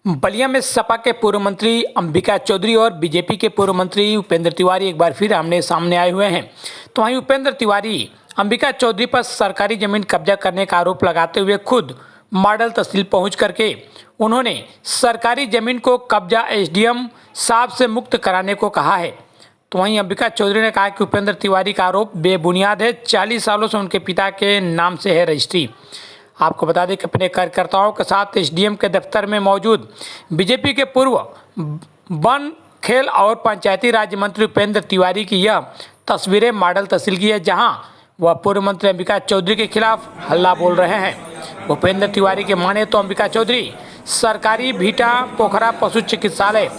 बलिया में सपा के पूर्व मंत्री अंबिका चौधरी और बीजेपी के पूर्व मंत्री उपेंद्र तिवारी एक बार फिर आमने सामने आए हुए हैं। तो वहीं उपेंद्र तिवारी अंबिका चौधरी पर सरकारी जमीन कब्जा करने का आरोप लगाते हुए खुद मॉडल तहसील पहुंच करके उन्होंने सरकारी जमीन को कब्जा एसडीएम साहब से मुक्त कराने को कहा है। तो वहीं अंबिका चौधरी ने कहा कि उपेंद्र तिवारी का आरोप बेबुनियाद है। 40 सालों से उनके पिता के नाम से है रजिस्ट्री। आपको बता दें कि अपने कार्यकर्ताओं के साथ एसडीएम के दफ्तर में मौजूद बीजेपी के पूर्व वन, खेल और पंचायती राज्य मंत्री उपेंद्र तिवारी की यह तस्वीरें मॉडल तहसील की है, जहां वह पूर्व मंत्री अंबिका चौधरी के खिलाफ हल्ला बोल रहे हैं। उपेंद्र तिवारी के माने तो अंबिका चौधरी सरकारी भीटा पोखरा पशु चिकित्सालय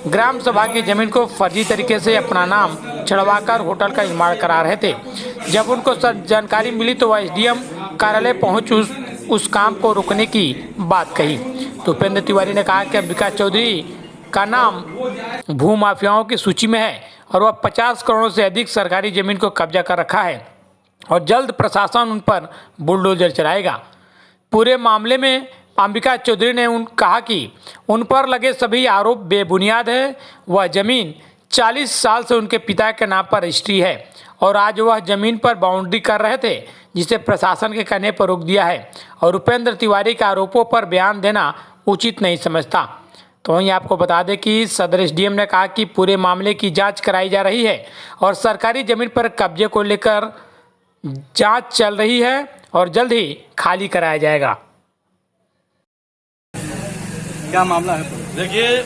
ग्राम सभा की जमीन को फर्जी तरीके से अपना नाम चढ़वाकर होटल का निर्माण करा रहे थे। जब उनको जानकारी मिली तो वह एसडीएम कार्यालय पहुंच उस काम को रोकने की बात कही। तो उपेंद्र तिवारी ने कहा कि अंबिका चौधरी का नाम भू माफियाओं की सूची में है और वह 50 करोड़ से अधिक सरकारी जमीन को कब्जा कर रखा है और जल्द प्रशासन उन पर बुलडोजर चलाएगा। पूरे मामले में अंबिका चौधरी ने कहा कि उन पर लगे सभी आरोप बेबुनियाद है। वह जमीन 40 साल से उनके पिता के नाम पर रजिस्ट्री है और आज वह जमीन पर बाउंड्री कर रहे थे, जिसे प्रशासन के कहने पर रोक दिया है और उपेंद्र तिवारी के आरोपों पर बयान देना उचित नहीं समझता। तो वहीं आपको बता दें कि सदर एसडीएम ने कहा कि पूरे मामले की जांच कराई जा रही है और सरकारी जमीन पर कब्जे को लेकर जांच चल रही है और जल्द ही खाली कराया जाएगा। क्या मामला है? देखिए,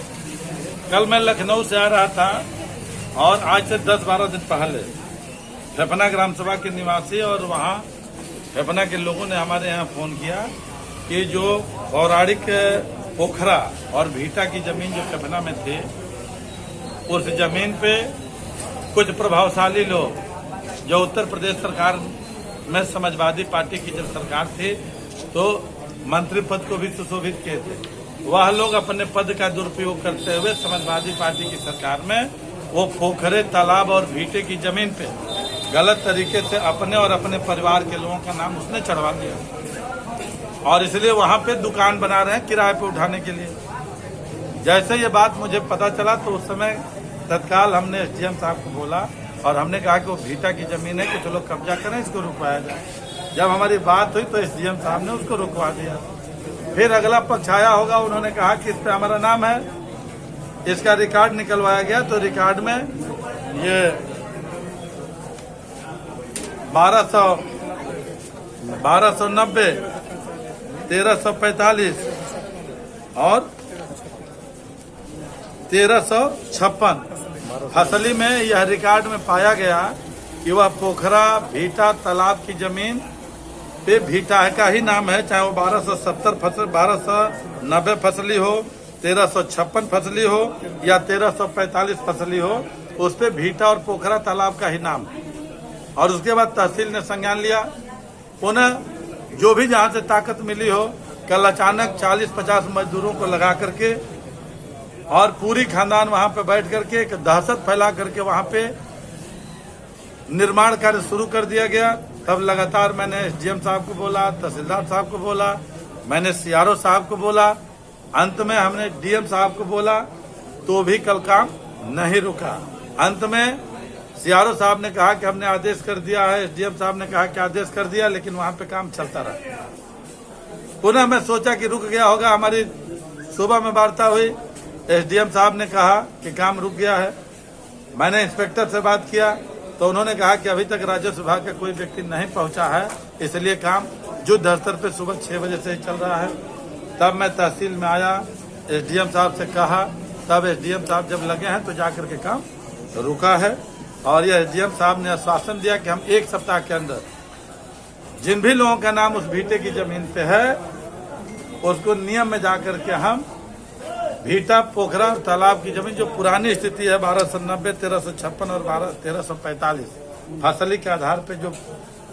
कल मैं लखनऊ से आ रहा था और आज से 10-12 दिन पहले फेफना ग्राम सभा के निवासी और वहाँ फेफना के लोगों ने हमारे यहाँ फोन किया कि जो पौराणिक पोखरा और भीटा की जमीन जो फेफना में थे, उस जमीन पे कुछ प्रभावशाली लोग जो उत्तर प्रदेश सरकार में समाजवादी पार्टी की जब सरकार थी तो मंत्री पद को भी सुशोभित किए थे, वह लोग अपने पद का दुरुपयोग करते हुए समाजवादी पार्टी की सरकार में वो पोखरे, तालाब और भीटे की जमीन पे गलत तरीके से अपने और अपने परिवार के लोगों का नाम उसने चढ़वा दिया और इसलिए वहां पे दुकान बना रहे हैं किराए पे उठाने के लिए। जैसे ये बात मुझे पता चला तो उस समय तत्काल हमने एसडीएम साहब को बोला और हमने कहा कि वो भीटा की जमीन है कि चलो कब्जा करें, इसको रुकवाया जाए। जब हमारी बात हुई तो एसडीएम साहब ने उसको रुकवा दिया। फिर अगला पक्ष आया होगा, उन्होंने कहा कि इस पे हमारा नाम है, इसका रिकॉर्ड निकलवाया गया तो रिकॉर्ड में ये 1290, 1345 और 1356 फसली में यह रिकॉर्ड में पाया गया कि वह पोखरा भीटा तालाब की जमीन पे भीटा का ही नाम है, चाहे वो 1270 फसल 1290 फसली हो, 1356 फसली हो या 1345 फसली हो, उस पे भीटा और पोखरा तालाब का ही नाम है। और उसके बाद तहसील ने संज्ञान लिया। पुनः जो भी जहां से ताकत मिली हो, कल अचानक 40-50 मजदूरों को लगा करके और पूरी खानदान वहां पे बैठ करके एक दहशत फैला करके वहां पे निर्माण कार्य शुरू कर दिया गया। तब लगातार मैंने एसडीएम साहब को बोला, तहसीलदार साहब को बोला, मैंने सीआरओ साहब को बोला, अंत में हमने डीएम साहब को बोला, तो भी कल काम नहीं रुका। अंत में सीआरओ साहब ने कहा कि हमने आदेश कर दिया है, एसडीएम साहब ने कहा कि आदेश कर दिया, लेकिन वहां पे काम चलता रहा। पुनः मैं सोचा कि रुक गया होगा, हमारी सुबह में वार्ता हुई, एसडीएम साहब ने कहा कि काम रुक गया है। मैंने इंस्पेक्टर से बात किया तो उन्होंने कहा कि अभी तक राजस्व विभाग का कोई व्यक्ति नहीं पहुंचा है, इसलिए काम युद्ध स्तर पे सुबह 6 बजे से चल रहा है। तब मैं तहसील में आया, एसडीएम साहब से कहा, तब एसडीएम साहब जब लगे हैं तो जाकर के काम रुका है। और यह एसडीएम साहब ने आश्वासन दिया कि हम 1 सप्ताह के अंदर जिन भी लोगों का नाम उस भीटे की जमीन पे है, उसको नियम में जाकर के हम भीटा पोखरा तालाब की जमीन जो पुरानी स्थिति है 1290, 1356 और 1345 फसली के आधार पे जो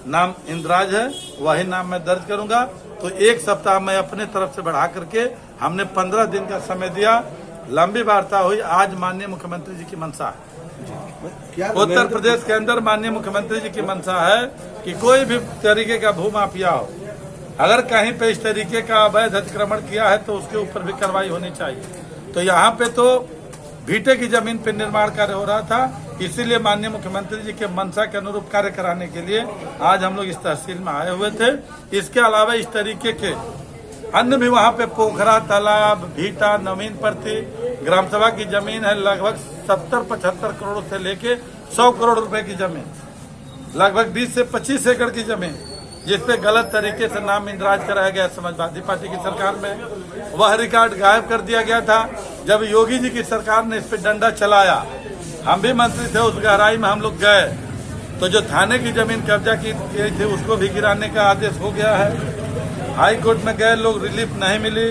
नाम इंद्राज है वही नाम मैं दर्ज करूंगा। तो 1 सप्ताह में अपने तरफ से बढ़ा करके हमने 15 दिन का समय दिया। लंबी वार्ता हुई। आज माननीय मुख्यमंत्री जी की मंशा है, उत्तर प्रदेश के अंदर माननीय मुख्यमंत्री जी की मंशा है कि कोई भी तरीके का भू माफिया हो, अगर कहीं पे इस तरीके का अवैध अतिक्रमण किया है तो उसके ऊपर भी कार्रवाई होनी चाहिए। तो यहाँ पे तो भीटे की जमीन पे निर्माण कार्य हो रहा था, इसीलिए माननीय मुख्यमंत्री जी के मंशा के अनुरूप कार्य कराने के लिए आज हम लोग इस तहसील में आए हुए थे। इसके अलावा इस तरीके के अन्य भी वहाँ पे पोखरा, तालाब, भीटा, नवीन प्रति ग्राम सभा की जमीन है, लगभग 70-75 करोड़ से लेके 100 करोड़ रुपए की जमीन, लगभग 20 से 25 एकड़ की जमीन, जिसपे गलत तरीके से नाम इंदराज कराया गया समाजवादी पार्टी की सरकार में। वह रिकॉर्ड गायब कर दिया गया था। जब योगी जी की सरकार ने इस पे डंडा चलाया, हम भी मंत्री थे, उस गहराई में हम लोग गए तो जो थाने की जमीन कब्जा की गई थी उसको भी गिराने का आदेश हो गया है। हाई कोर्ट में गए लोग, रिलीफ नहीं मिली।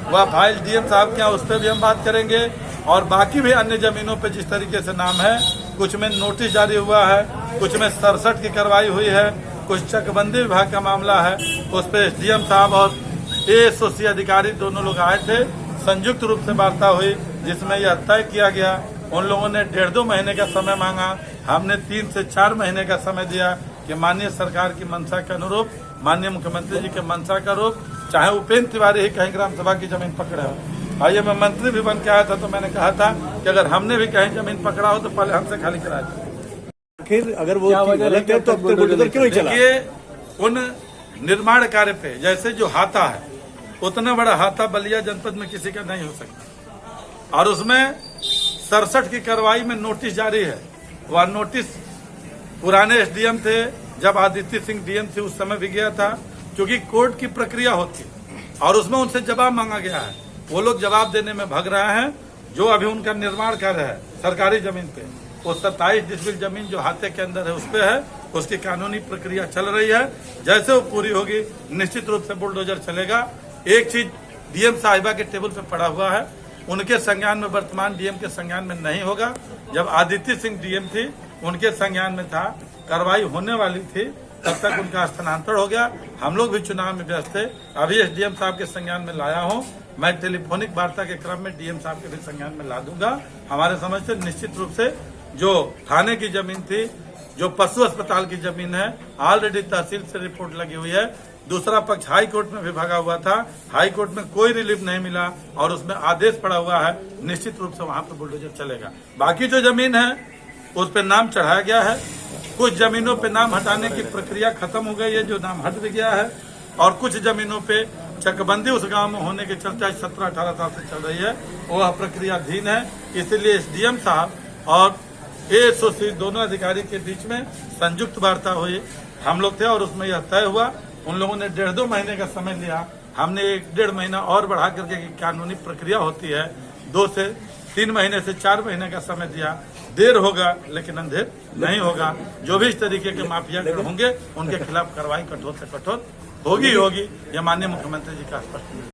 वह फाइल डीएम साहब के यहाँ, उस पर भी हम बात करेंगे। और बाकी भी अन्य जमीनों पे जिस तरीके से नाम है, कुछ में नोटिस जारी हुआ है, कुछ में 67 की कार्रवाई हुई है, कुछ चकबंदी विभाग का मामला है, उस पर एसडीएम साहब और एएसओसी अधिकारी दोनों लोग आए थे। संयुक्त रूप से वार्ता हुई जिसमें यह तय किया गया। उन लोगों ने 1.5-2 महीने का समय मांगा, हमने 3 से 4 महीने का समय दिया कि माननीय सरकार की मंशा के अनुरूप, माननीय मुख्यमंत्री जी के मंशा के अनुरूप, चाहे उपेंद्र तिवारी ही कहीं ग्राम सभा की जमीन पकड़े हो। आइए, मैं मंत्री भी बन के आया था तो मैंने कहा था कि अगर हमने भी कहीं जमीन पकड़ा हो तो पहले हमसे खाली करा जाए। आखिर अगर वो गलत है तो अब तक बुलडोजर क्यों नहीं चला? देखिए, उन निर्माण कार्य पे जैसे जो हाथा है, उतना बड़ा हाथा बलिया जनपद में किसी का नहीं हो सकता। और उसमें 67 की कार्रवाई में नोटिस जारी है। वह नोटिस पुराने एसडीएम थे, जब आदित्य सिंह डीएम थे उस समय भी गया था, क्योंकि कोर्ट की प्रक्रिया होती और उसमें उनसे जवाब मांगा गया है। वो लोग जवाब देने में भाग रहे हैं। जो अभी उनका निर्माण कार्य है सरकारी जमीन पे, वो 27 डिसमिल जमीन जो हाथे के अंदर है उस पे है, उसकी कानूनी प्रक्रिया चल रही है। जैसे वो पूरी होगी निश्चित रूप से बुलडोजर चलेगा। एक चीज डीएम साहिबा के टेबल पे पड़ा हुआ है, उनके संज्ञान में, वर्तमान डीएम के संज्ञान में नहीं होगा। जब आदित्य सिंह डीएम थी उनके संज्ञान में था, कार्रवाई होने वाली थी, तब तक उनका स्थानांतरण हो गया। हम लोग भी चुनाव में व्यस्त थे। अभी एसडीएम साहब के संज्ञान में लाया हूं। मैं टेलीफोनिक वार्ता के क्रम में डीएम साहब के भी संज्ञान में ला दूंगा। हमारे समझ से निश्चित रूप से जो थाने की जमीन थी, जो पशु अस्पताल की जमीन है, ऑलरेडी तहसील से रिपोर्ट लगी हुई है। दूसरा पक्ष हाई कोर्ट में भी भागा हुआ था, हाई कोर्ट में कोई रिलीफ नहीं मिला और उसमें आदेश पड़ा हुआ है। निश्चित रूप से वहां पर बुलडोजर चलेगा। बाकी जो जमीन है उस पर नाम चढ़ाया गया है। कुछ जमीनों पे नाम हटाने की प्रक्रिया खत्म हो गई है, जो नाम हट भी गया है। और कुछ जमीनों पे चकबंदी उस गांव में होने के चलते 17-18 साल से चल रही है, वह प्रक्रियाधीन है। इसलिए एसडीएम साहब और एएसओसी दोनों अधिकारी के बीच में संयुक्त वार्ता हुई, हम लोग थे और उसमें यह तय हुआ। उन लोगों ने 1.5-2 महीने का समय लिया, हमने 1-1.5 महीना और बढ़ा करके कानूनी प्रक्रिया होती है, 2 से 3 महीने से 4 महीने का समय दिया। देर होगा लेकिन अंधेर नहीं होगा। जो भी इस तरीके के माफिया होंगे उनके खिलाफ कार्रवाई कठोर से कठोर होगी। यह माननीय मुख्यमंत्री जी का स्पष्ट